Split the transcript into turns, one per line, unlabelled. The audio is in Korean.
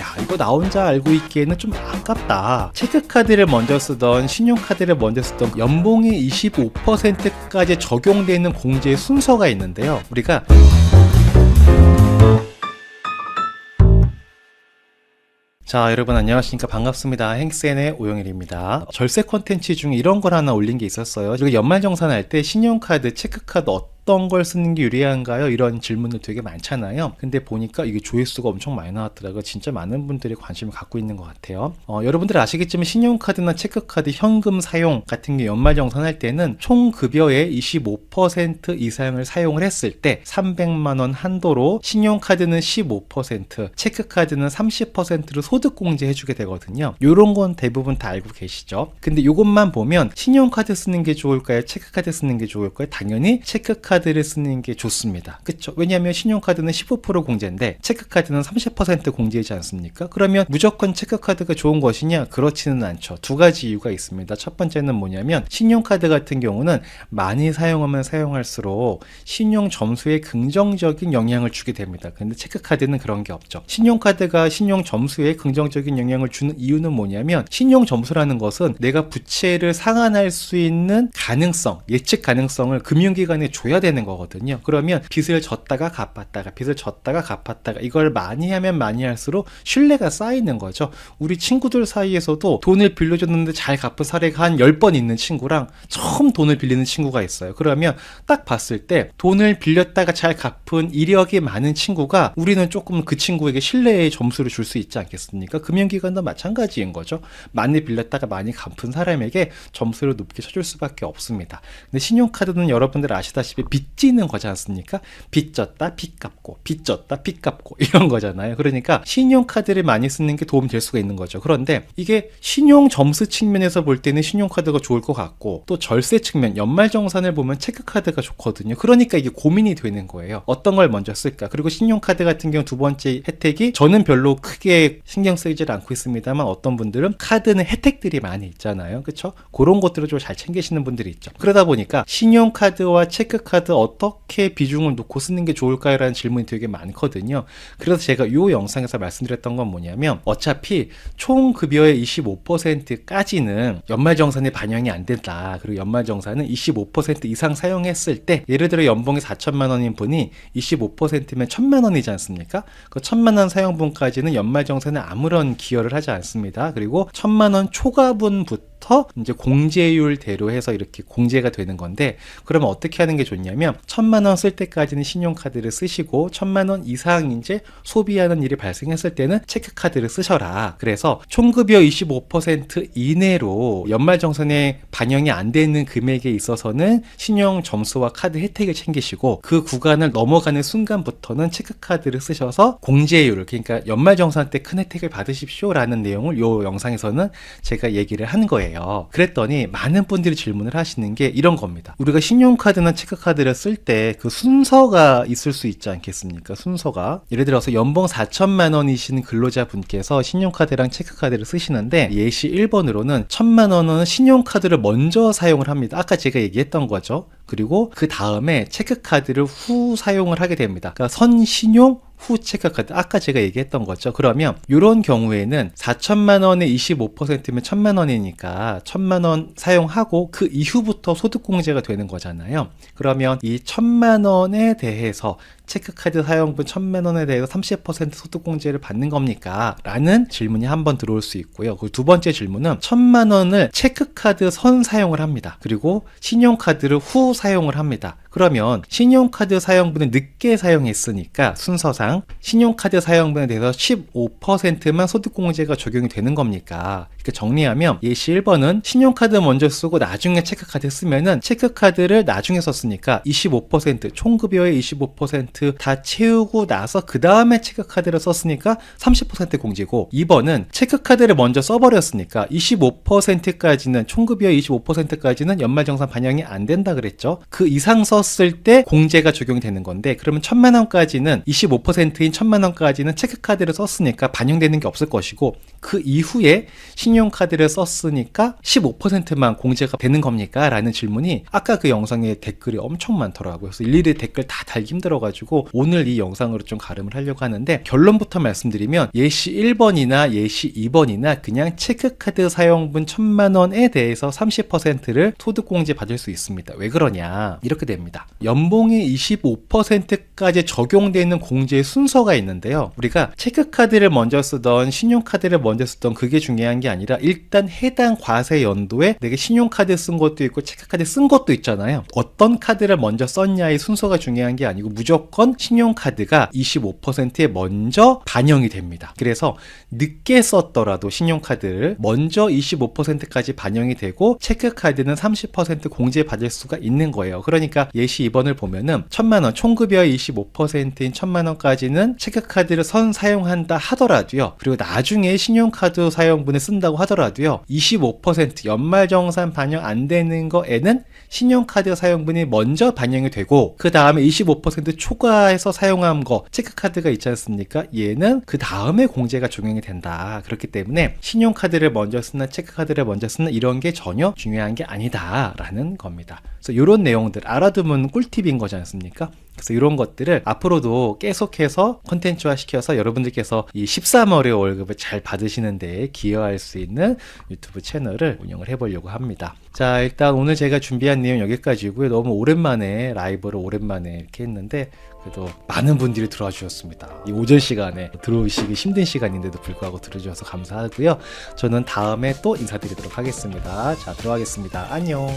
야, 이거 나 혼자 알고 있기에는 좀 아깝다. 체크카드를 먼저 쓰던 신용카드를 먼저 쓰던 연봉의 25%까지 적용되는 공제의 순서가 있는데요. 우리가 자, 여러분 안녕하십니까. 반갑습니다. 행센의 오영일입니다. 절세 콘텐츠 중에 이런 걸 하나 올린 게 있었어요. 우리가 연말정산할 때 신용카드, 체크카드 어떤 걸 쓰는 게 유리한가요? 이런 질문들 되게 많잖아요. 근데 보니까 이게 조회수가 엄청 많이 나왔더라고요. 진짜 많은 분들이 관심을 갖고 있는 것 같아요. 여러분들 아시겠지만 신용카드나 체크카드 현금 사용 같은 게 연말정산할 때는 총 급여의 25% 이상을 사용을 했을 때 300만 원 한도로 신용카드는 15%, 체크카드는 30%로 소득공제 해주게 되거든요. 요런 건 대부분 다 알고 계시죠? 근데 요것만 보면 신용카드 쓰는 게 좋을까요? 체크카드 쓰는 게 좋을까요? 당연히 체크카드를 쓰는 게 좋습니다. 그쵸? 왜냐하면 신용카드는 15% 공제인데 체크카드는 30% 공제이지 않습니까? 그러면 무조건 체크카드가 좋은 것이냐? 그렇지는 않죠. 두 가지 이유가 있습니다. 첫 번째는 뭐냐면 신용카드 같은 경우는 많이 사용하면 사용할수록 신용 점수에 긍정적인 영향을 주게 됩니다. 근데 체크카드는 그런 게 없죠. 신용카드가 신용 점수에 긍정적인 영향을 주는 이유는 뭐냐면 신용 점수라는 것은 내가 부채를 상환할 수 있는 가능성, 예측 가능성을 금융기관에 줘야 되는 거거든요. 그러면 빚을 졌다가 갚았다가 빚을 졌다가 갚았다가 이걸 많이 하면 많이 할수록 신뢰가 쌓이는 거죠. 우리 친구들 사이에서도 돈을 빌려줬는데 잘 갚은 사례가 한 10번 있는 친구랑 처음 돈을 빌리는 친구가 있어요. 그러면 딱 봤을 때 돈을 빌렸다가 잘 갚은 이력이 많은 친구가 우리는 조금 그 친구에게 신뢰의 점수를 줄 수 있지 않겠습니까? 금융기관도 마찬가지인 거죠. 많이 빌렸다가 많이 갚은 사람에게 점수를 높게 쳐줄 수밖에 없습니다. 근데 신용카드는 여러분들 아시다시피 빚지는 거지 않습니까? 빚 졌다 빚 갚고 빚 졌다 빚 갚고 이런 거잖아요. 그러니까 신용카드를 많이 쓰는 게 도움이 될 수가 있는 거죠. 그런데 이게 신용 점수 측면에서 볼 때는 신용카드가 좋을 것 같고 또 절세 측면 연말정산을 보면 체크카드가 좋거든요. 그러니까 이게 고민이 되는 거예요. 어떤 걸 먼저 쓸까? 그리고 신용카드 같은 경우 두 번째 혜택이 저는 별로 크게 신경 쓰이질 않고 있습니다만 어떤 분들은 카드는 혜택들이 많이 있잖아요. 그쵸? 그런 것들을 좀 잘 챙기시는 분들이 있죠. 그러다 보니까 신용카드와 체크카드 어떻게 비중을 놓고 쓰는 게 좋을까요? 라는 질문이 되게 많거든요. 그래서 제가 이 영상에서 말씀드렸던 건 뭐냐면 어차피 총 급여의 25%까지는 연말정산에 반영이 안 된다. 그리고 연말정산은 25% 이상 사용했을 때 예를 들어 연봉이 4천만 원인 분이 25%면 1,000만 원이지 않습니까? 그 1,000만 원 사용분까지는 연말정산에 아무런 기여를 하지 않습니다. 그리고 1,000만 원 초과분부터 이제 공제율대로 해서 이렇게 공제가 되는 건데 그러면 어떻게 하는 게 좋냐면 1,000만 원 쓸 때까지는 신용카드를 쓰시고 1,000만 원 이상 이제 소비하는 일이 발생했을 때는 체크카드를 쓰셔라. 그래서 총급여 25% 이내로 연말정산에 반영이 안 되는 금액에 있어서는 신용 점수와 카드 혜택을 챙기시고 그 구간을 넘어가는 순간부터는 체크카드를 쓰셔서 공제율을 그러니까 연말정산 때 큰 혜택을 받으십시오 라는 내용을 이 영상에서는 제가 얘기를 한 거예요. 그랬더니 많은 분들이 질문을 하시는 게 이런 겁니다. 우리가 신용카드나 체크카드를 쓸 때 그 순서가 있을 수 있지 않겠습니까? 순서가 예를 들어서 연봉 4천만 원이신 근로자분께서 신용카드랑 체크카드를 쓰시는데 예시 1번으로는 1,000만 원은 신용카드를 먼저 사용을 합니다. 아까 제가 얘기했던 거죠. 그리고 그 다음에 체크카드를 후 사용을 하게 됩니다. 그러니까 선신용 후 체크카드 아까 제가 얘기했던 거죠. 그러면 이런 경우에는 4천만 원의 25%면 1,000만 원이니까 1,000만 원 사용하고 그 이후부터 소득공제가 되는 거잖아요. 그러면 이 1,000만 원에 대해서 체크카드 사용분 1,000만 원에 대해서 30% 소득공제를 받는 겁니까? 라는 질문이 한번 들어올 수 있고요. 그 두 번째 질문은 1,000만 원을 체크카드 선 사용을 합니다. 그리고 신용카드를 후 사용을 합니다. 그러면 신용카드 사용분을 늦게 사용했으니까 순서상 신용카드 사용분에 대해서 15%만 소득공제가 적용이 되는 겁니까? 이렇게 정리하면 예시 1번은 신용카드 먼저 쓰고 나중에 체크카드 쓰면은 체크카드를 나중에 썼으니까 25% 총급여의 25% 다 채우고 나서 그 다음에 체크카드를 썼으니까 30% 공제고 2번은 체크카드를 먼저 써버렸으니까 25%까지는 총급여의 25%까지는 연말정산 반영이 안 된다 그랬죠. 그 이상 썼을 때 공제가 적용이 되는 건데 그러면 1,000만 원까지는 25%인 1,000만 원까지는 체크카드를 썼으니까 반영되는 게 없을 것이고 그 이후에 신용카드를 썼으니까 15%만 공제가 되는 겁니까? 라는 질문이 아까 그 영상에 댓글이 엄청 많더라고요. 그래서 일일이 댓글 다 달기 힘들어가지고 오늘 이 영상으로 좀 가름을 하려고 하는데, 결론부터 말씀드리면 예시 1번이나 예시 2번이나 그냥 체크카드 사용분 1,000만 원에 대해서 30%를 소득공제 받을 수 있습니다. 왜 그러냐? 이렇게 됩니다. 연봉이 25%까지 적용되는 공제 순서가 있는데요. 우리가 체크카드를 먼저 쓰던 신용카드를 먼저 쓰던 그게 중요한 게 아니라 일단 해당 과세 연도에 내가 신용카드 쓴 것도 있고 체크카드 쓴 것도 있잖아요. 어떤 카드를 먼저 썼냐의 순서가 중요한 게 아니고 무조건 신용카드가 25%에 먼저 반영이 됩니다. 그래서 늦게 썼더라도 신용카드를 먼저 25%까지 반영이 되고 체크카드는 30% 공제 받을 수가 있는 거예요. 그러니까 예시 2번을 보면은 1,000만 원, 총급여의 25%인 1,000만 원까지는 체크카드를 사용한다 하더라도요. 그리고 나중에 신용카드 사용분에 쓴다고 하더라도요. 25% 연말정산 반영 안 되는 거에는 신용카드 사용분이 먼저 반영이 되고, 그 다음에 25% 초과해서 사용한 거 체크카드가 있지 않습니까? 얘는 그 다음에 공제가 적용이 된다. 그렇기 때문에 신용카드를 먼저 쓰나 체크카드를 먼저 쓰나 이런 게 전혀 중요한 게 아니다 라는 겁니다. 그래서 이런 내용들 알아두면 꿀팁인 거지 않습니까? 그래서 이런 것들을 앞으로도 계속해서 콘텐츠화 시켜서 여러분들께서 이 13월의 월급을 잘 받으시는 데 기여할 수 있는 유튜브 채널을 운영을 해보려고 합니다. 자, 일단 오늘 제가 준비한 내용 여기까지고요. 너무 오랜만에 라이브를 오랜만에 이렇게 했는데 그래도 많은 분들이 들어와 주셨습니다. 이 오전 시간에 들어오시기 힘든 시간인데도 불구하고 들어주셔서 감사하고요. 저는 다음에 또 인사드리도록 하겠습니다. 자, 들어가겠습니다. 안녕.